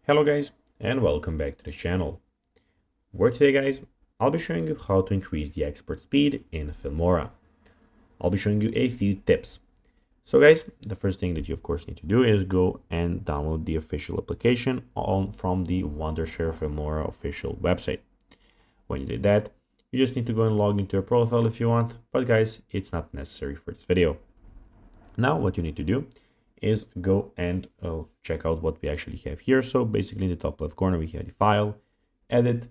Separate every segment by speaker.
Speaker 1: Hello guys, and welcome back to the channel, where today guys, I'll be showing you how to increase the export speed in Filmora. I'll be showing you a few tips. So guys, the first thing that you of course need to do is go and download the official application from the Wondershare Filmora official website. When you did that, you just need to go and log into your profile if you want, but guys, it's not necessary for this video. Now what you need to do is go and check out what we actually have here. So basically in the top left corner, we have the file, edit,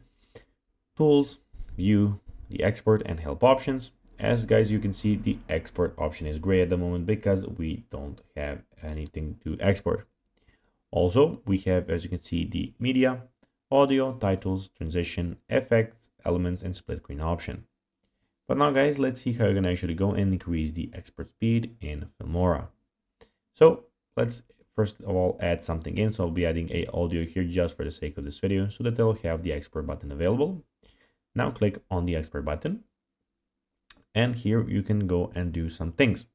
Speaker 1: tools, view, the export and help options. As guys, you can see the export option is gray at the moment because we don't have anything to export. Also, we have, as you can see, the media, audio, titles, transition, effects, elements, and split screen option. But now guys, let's see how you can actually go and increase the export speed in Filmora. So let's first of all add something in. So I'll be adding a audio here just for the sake of this video so that I'll have the export button available. Now click on the export button. And here you can go and do some things.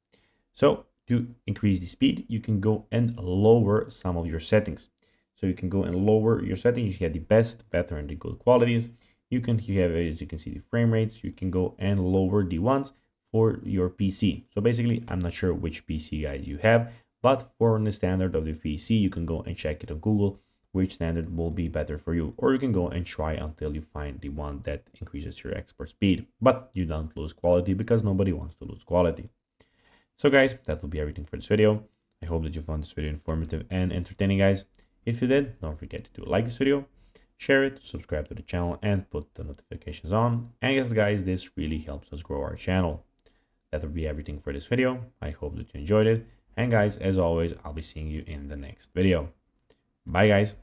Speaker 1: So to increase the speed, you can go and lower some of your settings. So you can go and lower your settings. You have the best, better, and the good qualities. You have, as you can see, the frame rates. You can go and lower the ones for your PC. So basically, I'm not sure which PC guys you have, but for the standard of the PC, you can go and check it on Google, which standard will be better for you. Or you can go and try until you find the one that increases your export speed, but you don't lose quality because nobody wants to lose quality. So guys, that will be everything for this video. I hope that you found this video informative and entertaining, guys. If you did, don't forget to like this video, share it, subscribe to the channel, and put the notifications on. And yes, guys, this really helps us grow our channel. That will be everything for this video. I hope that you enjoyed it. And guys, as always, I'll be seeing you in the next video. Bye, guys.